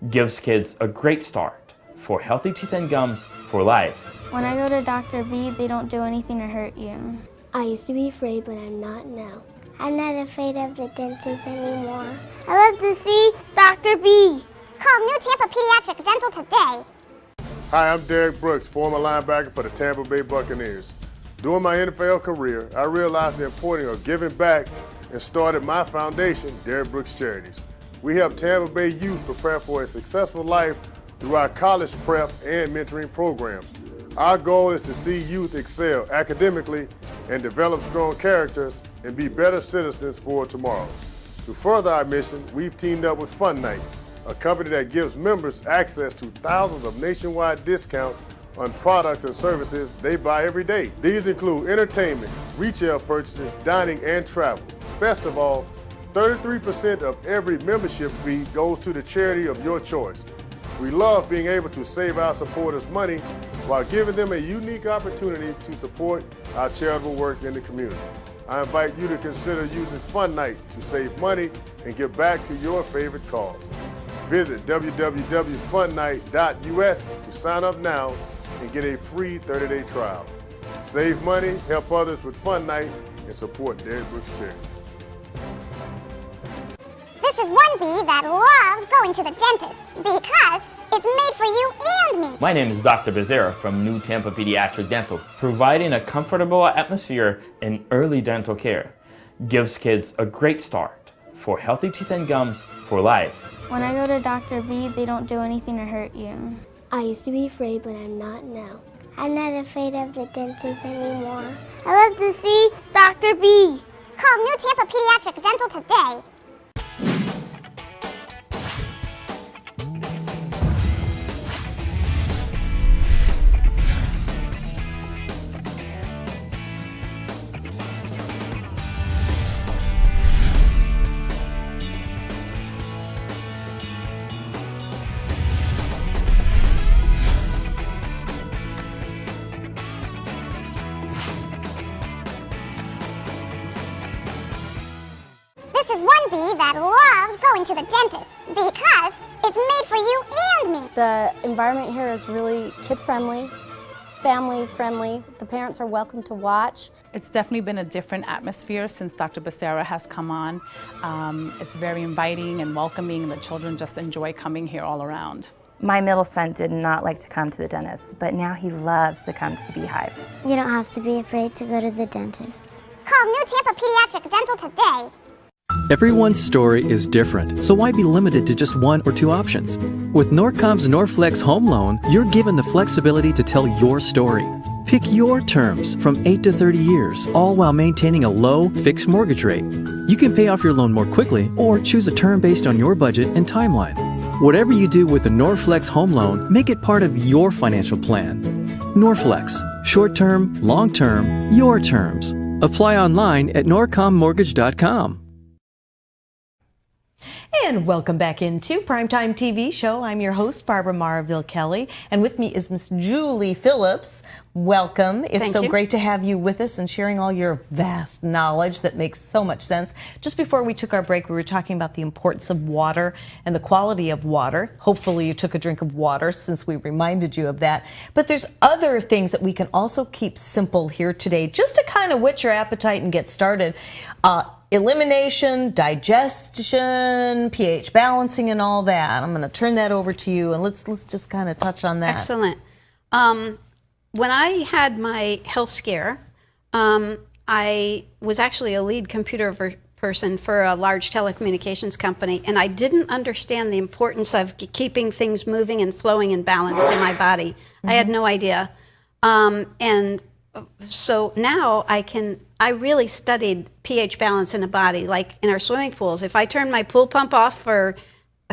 Gives kids a great start for healthy teeth and gums for life. When I go to Dr. B, they don't do anything to hurt you. I used to be afraid, but I'm not now. I'm not afraid of the dentist anymore. I love to see Dr. B. Call New Tampa Pediatric Dental today. Hi, I'm Derek Brooks, former linebacker for the Tampa Bay Buccaneers. During my NFL career, I realized the importance of giving back and started my foundation, Derek Brooks Charities. We help Tampa Bay youth prepare for a successful life through our college prep and mentoring programs. Our goal is to see youth excel academically and develop strong characters and be better citizens for tomorrow. To further our mission, we've teamed up with Fun Night, a company that gives members access to thousands of nationwide discounts on products and services they buy every day. These include entertainment, retail purchases, dining, and travel. Best of all, 33% of every membership fee goes to the charity of your choice. We love being able to save our supporters money while giving them a unique opportunity to support our charitable work in the community. I invite you to consider using Fun Night to save money and give back to your favorite cause. Visit www.funnight.us to sign up now and get a free 30-day trial. Save money, help others with Fun Night, and support Derek Brooks Charities. This is one bee that loves going to the dentist because it's made for you and me. My name is Dr. Becerra from New Tampa Pediatric Dental, providing a comfortable atmosphere in early dental care. Gives kids a great start for healthy teeth and gums for life. When I go to Dr. B, they don't do anything to hurt you. I used to be afraid, but I'm not now. I'm not afraid of the dentist anymore. I love to see Dr. B. Call New Tampa Pediatric Dental today. This is one bee that loves going to the dentist because it's made for you and me. The environment here is really kid-friendly, family-friendly. The parents are welcome to watch. It's definitely been a different atmosphere since Dr. Becerra has come on. It's very inviting and welcoming. The children just enjoy coming here all around. My middle son did not like to come to the dentist, but now he loves to come to the Beehive. You don't have to be afraid to go to the dentist. Call New Tampa Pediatric Dental today. Everyone's story is different, so why be limited to just one or two options? With Norcom's Norflex Home Loan, you're given the flexibility to tell your story. Pick your terms from 8 to 30 years, all while maintaining a low, fixed mortgage rate. You can pay off your loan more quickly or choose a term based on your budget and timeline. Whatever you do with the Norflex Home Loan, make it part of your financial plan. Norflex, short-term, long-term, your terms. Apply online at norcommortgage.com. And welcome back into Primetime TV Show. I'm your host, Barbara Marville Kelly, and with me is Miss Julie Phillips. Welcome. It's Thank so you. great to have you with us and sharing all your vast knowledge that makes so much sense. Just before we took our break, we were talking about the importance of water and the quality of water. Hopefully you took a drink of water since we reminded you of that. But there's other things that we can also keep simple here today, just to kind of whet your appetite and get started. Elimination, digestion, pH balancing, and all that. I'm going to turn that over to you, and let's just kind of touch on that. Excellent. When I had my health scare, I was actually a lead computer person for a large telecommunications company, and I didn't understand the importance of keeping things moving and flowing and balanced in my body. Mm-hmm. I had no idea. And so now I really studied pH balance in a body, like in our swimming pools. If I turn my pool pump off for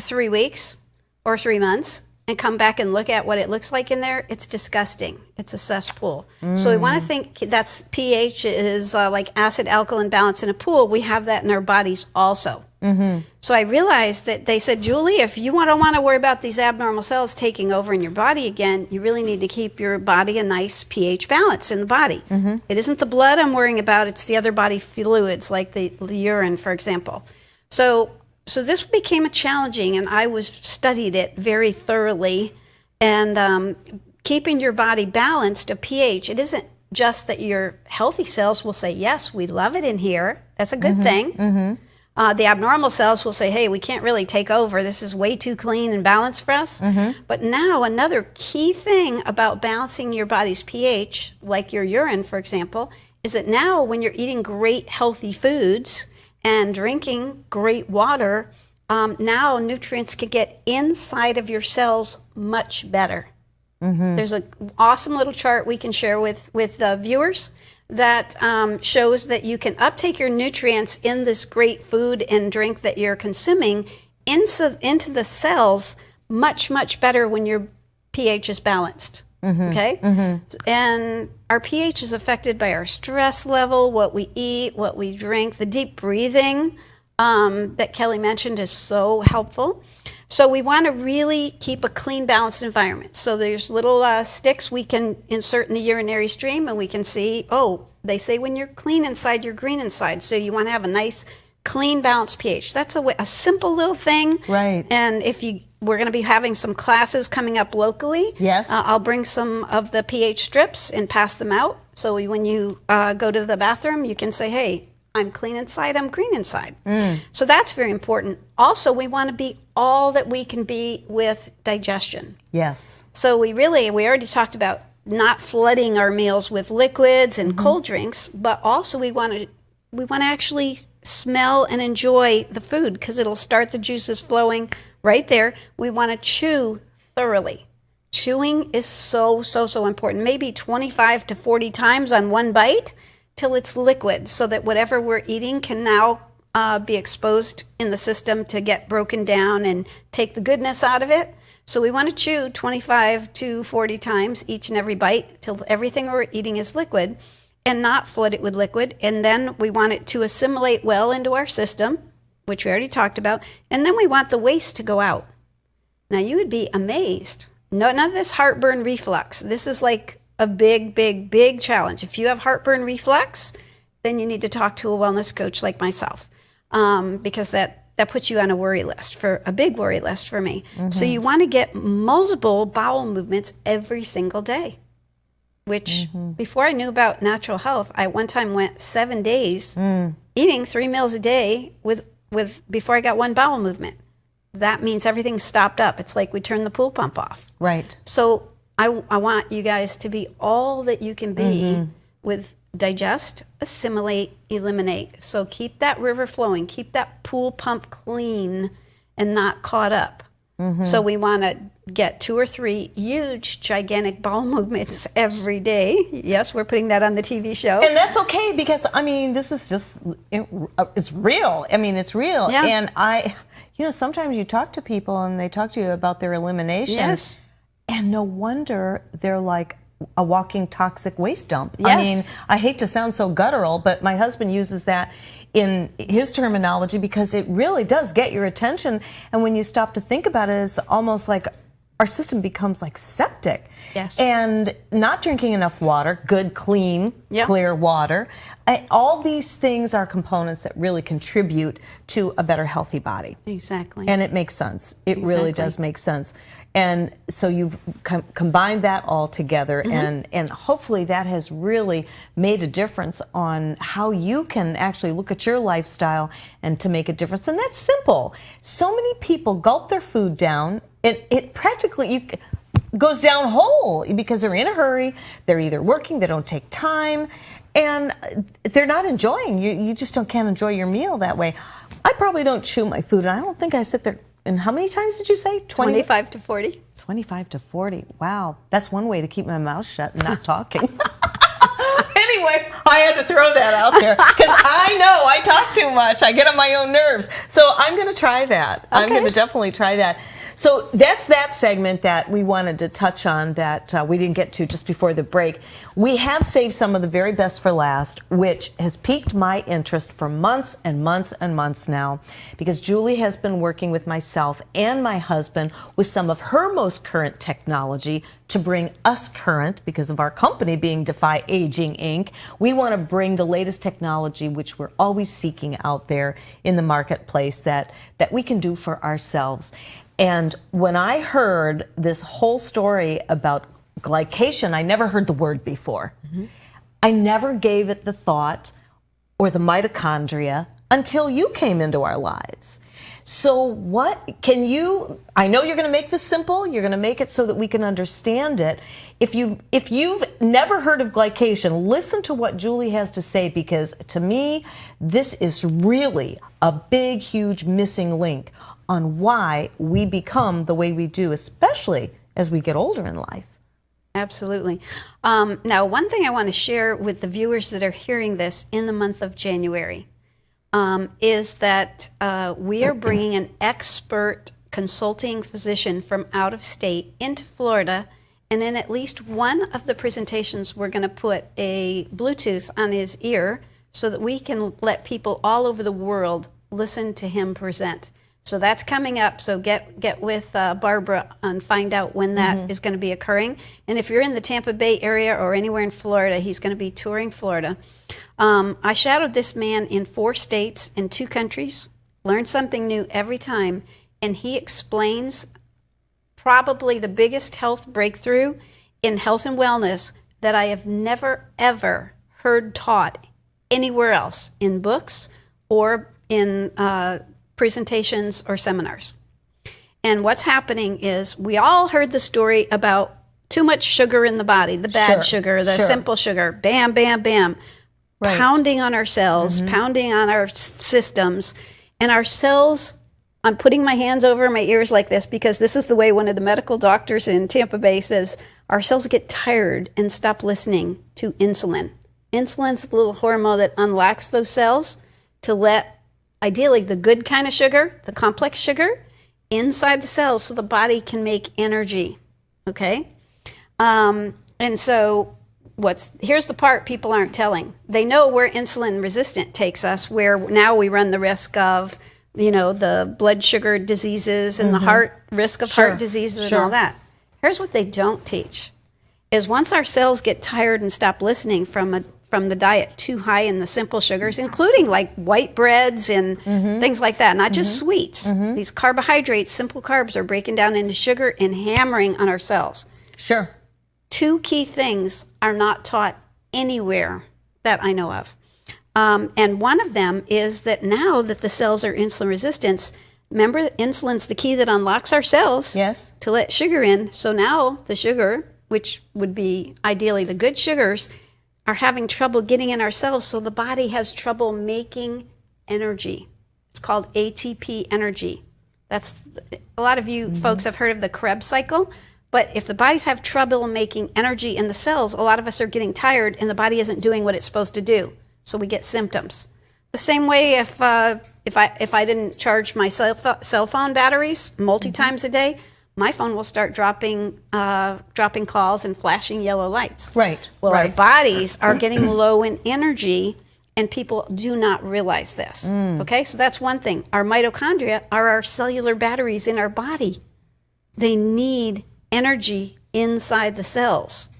3 weeks or 3 months and come back and look at what it looks like in there, it's disgusting. It's a cesspool. So we want to think that's pH is like acid alkaline balance in a pool. We have that in our bodies also. Mm-hmm. So I realized that they said, Julie, if you don't want to worry about these abnormal cells taking over in your body again, you really need to keep your body a nice pH balance in the body. Mm-hmm. It isn't the blood I'm worrying about, it's the other body fluids, like the urine, for example. So this became a challenging, and I studied it very thoroughly. And keeping your body balanced, a pH, it isn't just that your healthy cells will say, yes, we love it in here. That's a good thing. Mm-hmm. The abnormal cells will say, hey, we can't really take over. This is way too clean and balanced for us. Mm-hmm. But now another key thing about balancing your body's pH, like your urine, for example, is that now when you're eating great healthy foods and drinking great water, now nutrients can get inside of your cells much better. Mm-hmm. There's an awesome little chart we can share with viewers that shows that you can uptake your nutrients in this great food and drink that you're consuming into the cells much, much better when your pH is balanced. Mm-hmm. Okay? Mm-hmm. And our pH is affected by our stress level, what we eat, what we drink. The deep breathing that Kelly mentioned is so helpful. So we want to really keep a clean, balanced environment. So there's little sticks we can insert in the urinary stream, and we can see, they say when you're clean inside, you're green inside. So you want to have a nice, clean, balanced pH. That's a simple little thing. Right. And we're going to be having some classes coming up locally. Yes. I'll bring some of the pH strips and pass them out. So when you go to the bathroom, you can say, hey, I'm clean inside, I'm green inside. So that's very important. Also, we want to be all that we can be with digestion. Yes. So we already talked about not flooding our meals with liquids and cold drinks, but also we want to actually smell and enjoy the food because it'll start the juices flowing right there. We want to chew thoroughly. Chewing is so important. Maybe 25 to 40 times on one bite till it's liquid, so that whatever we're eating can now be exposed in the system to get broken down and take the goodness out of it. So we want to chew 25 to 40 times each and every bite till everything we're eating is liquid, and not flood it with liquid. And then we want it to assimilate well into our system, which we already talked about. And then we want the waste to go out. Now you would be amazed. None of this heartburn reflux. This is like a big challenge. If you have heartburn reflux, then you need to talk to a wellness coach like myself, because that puts you on a worry list, a big worry list for me. So you want to get multiple bowel movements every single day, which before I knew about natural health, I one time went 7 days eating 3 meals a day with before I got one bowel movement. That means everything stopped up. It's like we turned the pool pump off. Right. So I want you guys to be all that you can be with digest, assimilate, eliminate. So keep that river flowing, keep that pool pump clean and not caught up. So we want to get 2 or 3 huge, gigantic bowel movements every day. Yes, we're putting that on the TV show. And that's okay, because, I mean, this is just, it's real. I mean, it's real. Yeah. And sometimes you talk to people and they talk to you about their elimination. Yes. And no wonder they're like a walking toxic waste dump. Yes. I mean, I hate to sound so guttural, but my husband uses that in his terminology because it really does get your attention. And when you stop to think about it, it's almost like our system becomes like septic. Yes. And not drinking enough water, good, clean, clear water. All these things are components that really contribute to a better, healthy body. Exactly. And it makes sense. It really does make sense. And so you've combined that all together, and hopefully that has really made a difference on how you can actually look at your lifestyle and to make a difference. And that's simple. So many people gulp their food down. It practically goes down whole because they're in a hurry. They're either working, they don't take time, and they're not enjoying. You just can't enjoy your meal that way. I probably don't chew my food, and I don't think I sit there. And how many times did you say? 25 to 40. 25 to 40. Wow. That's one way to keep my mouth shut and not talking. Anyway, I had to throw that out there because I know I talk too much. I get on my own nerves. So I'm going to try that. I'm going to definitely try that. So that's that segment that we wanted to touch on that we didn't get to just before the break. We have saved some of the very best for last, which has piqued my interest for months and months and months now, because Julie has been working with myself and my husband with some of her most current technology to bring us current because of our company being Defy Aging Inc. We want to bring the latest technology, which we're always seeking out there in the marketplace, that we can do for ourselves. And when I heard this whole story about glycation, I never heard the word before. I never gave it the thought or the mitochondria until you came into our lives. So what can you, I know you're going to make this simple, you're going to make it so that we can understand it. If you've never heard of glycation, listen to what Julie has to say, because to me, this is really a big, huge missing link on why we become the way we do, especially as we get older in life. Absolutely. Now, one thing I want to share with the viewers that are hearing this in the month of January is that we are bringing an expert consulting physician from out of state into Florida, and in at least one of the presentations, we're going to put a Bluetooth on his ear so that we can let people all over the world listen to him present. So that's coming up. So get with Barbara and find out when that is going to be occurring. And if you're in the Tampa Bay area or anywhere in Florida, he's going to be touring Florida. I shadowed this man in 4 states and 2 countries, learned something new every time, and he explains probably the biggest health breakthrough in health and wellness that I have never, ever heard taught anywhere else in books or in presentations or seminars. And what's happening is we all heard the story about too much sugar in the body, the bad sugar, the simple sugar, bam, bam, bam, pounding on our cells, pounding on our systems. And our cells, I'm putting my hands over my ears like this because this is the way one of the medical doctors in Tampa Bay says, our cells get tired and stop listening to insulin. Insulin's the little hormone that unlocks those cells to let, ideally, the good kind of sugar, the complex sugar, inside the cells so the body can make energy, okay? And so here's the part people aren't telling. They know where insulin resistant takes us, where now we run the risk of, the blood sugar diseases and the risk of heart diseases and all that. Here's what they don't teach, is once our cells get tired and stop listening from the diet too high in the simple sugars, including like white breads and things like that, not just sweets. These carbohydrates, simple carbs, are breaking down into sugar and hammering on our cells. Sure. Two key things are not taught anywhere that I know of. And one of them is that now that the cells are insulin resistant, remember, insulin's the key that unlocks our cells to let sugar in. So now the sugar, which would be ideally the good sugars, are having trouble getting in our cells, so the body has trouble making energy. It's called ATP energy. That's, a lot of you folks have heard of the Krebs cycle, but if the bodies have trouble making energy in the cells, a lot of us are getting tired and the body isn't doing what it's supposed to do. So we get symptoms. The same way if I didn't charge my cell phone batteries times a day, my phone will start dropping calls and flashing yellow lights. Right. Well, our bodies are getting low in energy, and people do not realize this. Okay, so that's one thing. Our mitochondria are our cellular batteries in our body. They need energy inside the cells.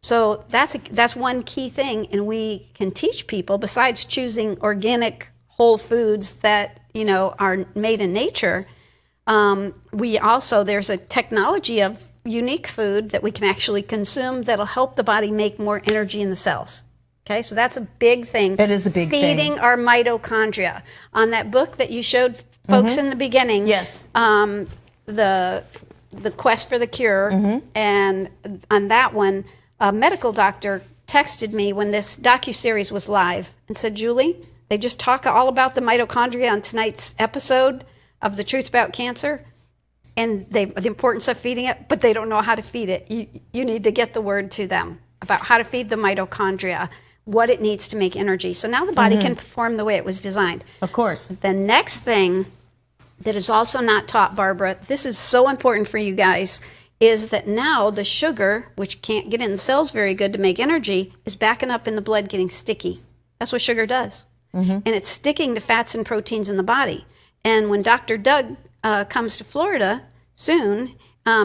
So that's one key thing, and we can teach people, besides choosing organic whole foods that are made in nature. We also, there's a technology of unique food that we can actually consume that'll help the body make more energy in the cells. Okay, so that's a big thing. That is a big thing. Feeding our mitochondria. On that book that you showed folks in the beginning, the Quest for the Cure, and on that one, a medical doctor texted me when this docuseries was live and said, Julie, they just talk all about the mitochondria on tonight's episode of The Truth About Cancer, and the importance of feeding it, but they don't know how to feed it. You need to get the word to them about how to feed the mitochondria, what it needs to make energy. So now the body can perform the way it was designed. Of course. The next thing that is also not taught, Barbara, this is so important for you guys, is that now the sugar, which can't get in the cells very good to make energy, is backing up in the blood, getting sticky. That's what sugar does. And it's sticking to fats and proteins in the body. And when Dr. Doug comes to Florida soon,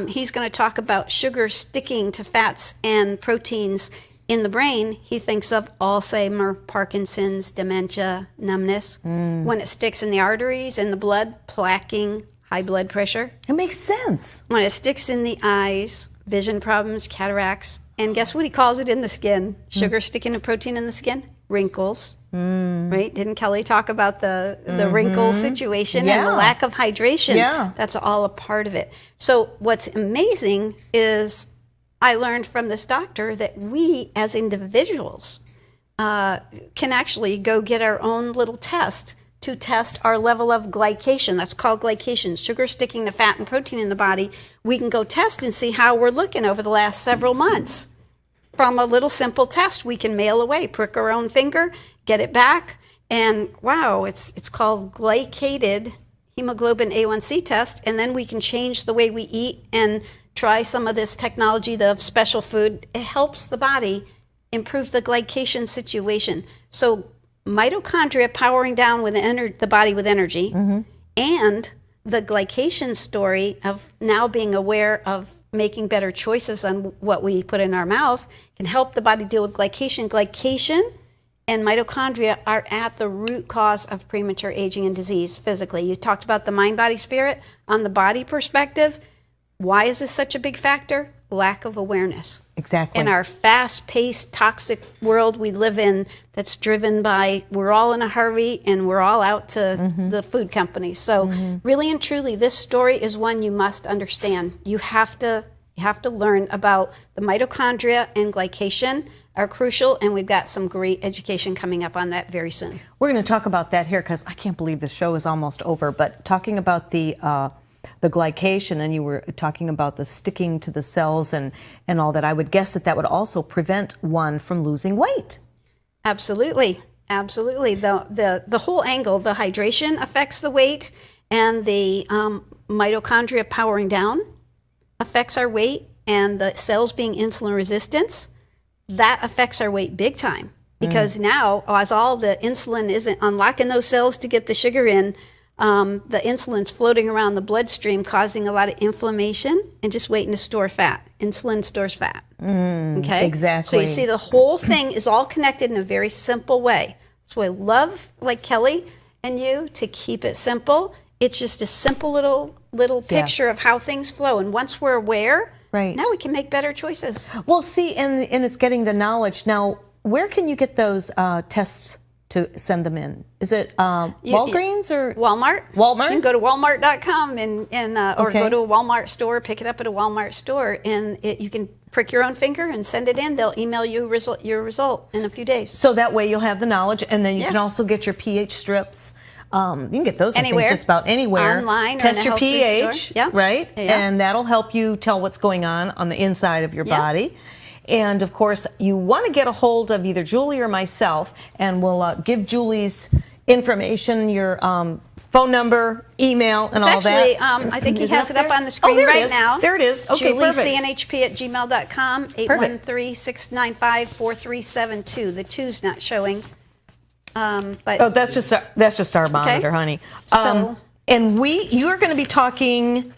he's going to talk about sugar sticking to fats and proteins in the brain. He thinks of Alzheimer's, Parkinson's, dementia, numbness. When it sticks in the arteries and the blood, plaquing, high blood pressure. It makes sense. When it sticks in the eyes, vision problems, cataracts. And guess what he calls it in the skin? Sugar sticking to protein in the skin? Wrinkles. Right? Didn't Kelly talk about the wrinkle situation and the lack of hydration? That's all a part of it. So what's amazing is I learned from this doctor that we as individuals can actually go get our own little test to test our level of glycation. That's called glycation, sugar sticking to fat and protein in the body. We can go test and see how we're looking over the last several months. From a little simple test we can mail away, prick our own finger, get it back, and wow, it's called glycated hemoglobin A1C test, and then we can change the way we eat and try some of this technology of special food. It helps the body improve the glycation situation. So mitochondria powering down with the body with energy, and the glycation story of now being aware of making better choices on what we put in our mouth can help the body deal with glycation. Glycation and mitochondria are at the root cause of premature aging and disease physically. You talked about the mind, body, spirit. On the body perspective, why is this such a big factor? lack of awareness. Exactly. In our fast-paced, toxic world we live in, that's driven by, we're all in a hurry and we're all out to the food companies. So really and truly, this story is one you must understand. You have to learn about the mitochondria and glycation are crucial, and we've got some great education coming up on that very soon. We're going to talk about that here because I can't believe the show is almost over. But talking about the glycation, and you were talking about the sticking to the cells and all that, I would guess that would also prevent one from losing weight. Absolutely. Absolutely. The whole angle, the hydration affects the weight, and the mitochondria powering down affects our weight, and the cells being insulin resistant, that affects our weight big time. Because now, as all the insulin isn't unlocking those cells to get the sugar in, the insulin's floating around the bloodstream, causing a lot of inflammation and just waiting to store fat. Insulin stores fat. Okay? Exactly. So you see, the whole thing is all connected in a very simple way. That's why I love, like Kelly and you, to keep it simple. It's just a simple little picture of how things flow. And once we're aware, now we can make better choices. Well, see, and it's getting the knowledge. Now, where can you get those tests to send them in? Is it Walgreens or Walmart? Walmart? You can go to walmart.com or go to a Walmart store, pick it up at a Walmart store, and you can prick your own finger and send it in. They'll email you your result in a few days. So that way you'll have the knowledge, and then you can also get your pH strips. You can get those Anywhere. I think just about anywhere. Online Test or in a your health food pH, store. right? Yeah. And that'll help you tell what's going on the inside of your body. And of course, you want to get a hold of either Julie or myself, and we'll give Julie's information, your phone number, email, and all actually, that. I think he Is has it up there? on the screen there it right is. now. There it is. Okay, perfect. JulieCNHP@gmail.com, 813-695-4372. The 2's not showing. But that's just our monitor, honey. So, and you are going to be talking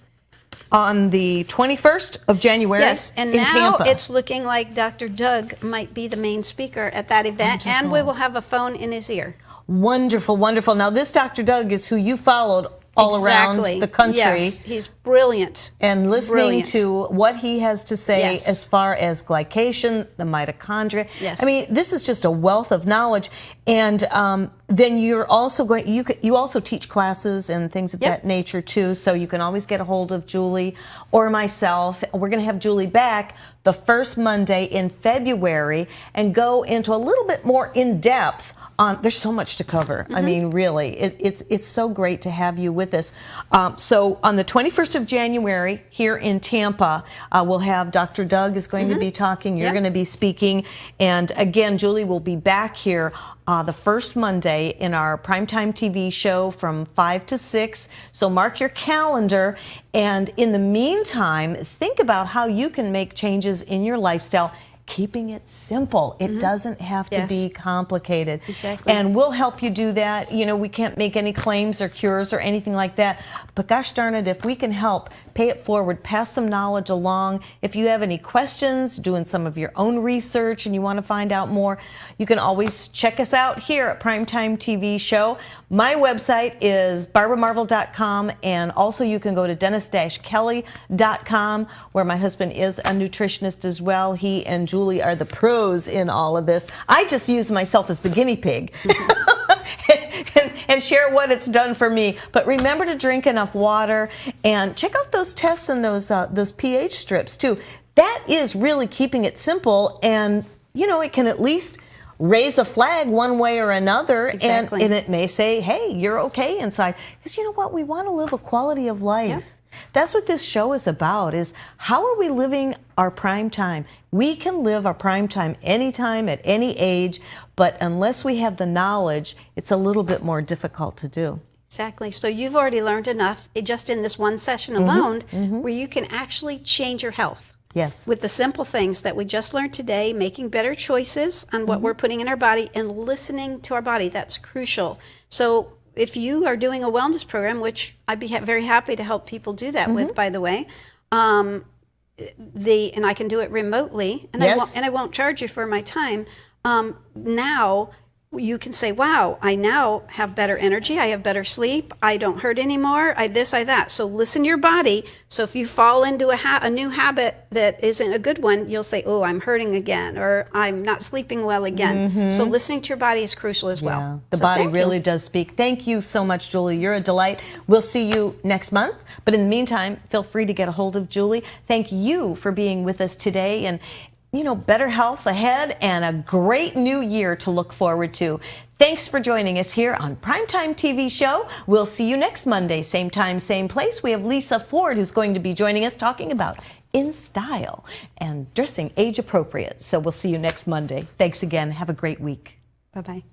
on the 21st of January. Yes, and in now Tampa. it's looking like Dr. Doug might be the main speaker at that event, and we will have a phone in his ear. Wonderful, wonderful. Now, this Dr. Doug is who you followed all around the country. Yes, he's brilliant. And listening to what he has to say as far as glycation, the mitochondria. Yes. I mean, this is just a wealth of knowledge. And then you're also you also teach classes and things of that nature too. So you can always get a hold of Julie or myself. We're going to have Julie back the first Monday in February and go into a little bit more in depth. There's so much to cover. I mean, really, it's so great to have you with us. So on the 21st of January here in Tampa, we'll have Dr. Doug is going to be talking. You're going to be speaking. And again, Julie will be back here the first Monday in our primetime TV show from 5 to 6. So mark your calendar. And in the meantime, think about how you can make changes in your lifestyle, keeping it simple. It doesn't have to be complicated. Exactly. And we'll help you do that. You know, we can't make any claims or cures or anything like that. But gosh darn it, if we can help, pay it forward, pass some knowledge along. If you have any questions, doing some of your own research and you want to find out more, you can always check us out here at Primetime TV Show. My website is barbaramarvel.com, and also you can go to dennis-kelly.com, where my husband is a nutritionist as well. He and Julie are the pros in all of this. I just use myself as the guinea pig and share what it's done for me. But remember to drink enough water and check out those tests and those pH strips too. That is really keeping it simple, and you know, it can at least raise a flag one way or another. Exactly. And it may say, hey, you're okay inside. Because you know what? We want to live a quality of life. Yep. That's what this show is about, is how are we living our prime time? We can live our prime time anytime, at any age, but unless we have the knowledge, it's a little bit more difficult to do. Exactly. So you've already learned enough just in this one session alone where you can actually change your health. Yes. With the simple things that we just learned today, making better choices on what we're putting in our body and listening to our body. That's crucial. So if you are doing a wellness program, which I'd be very happy to help people do that with, by the way, and I can do it remotely, and I won't charge you for my time. Now you can say, wow, I now have better energy, I have better sleep, I don't hurt anymore, I this, I that. So listen to your body. So if you fall into a new habit that isn't a good one, you'll say, oh, I'm hurting again, or I'm not sleeping well again. So listening to your body is crucial as well. Yeah, the So body thank you. really does speak. Thank you so much, Julie. You're a delight. We'll see you next month. But in the meantime, feel free to get a hold of Julie. Thank you for being with us today. And better health ahead and a great new year to look forward to. Thanks for joining us here on Primetime TV Show. We'll see you next Monday, same time, same place. We have Lisa Ford who's going to be joining us talking about in style and dressing age appropriate. So we'll see you next Monday. Thanks again. Have a great week. Bye-bye.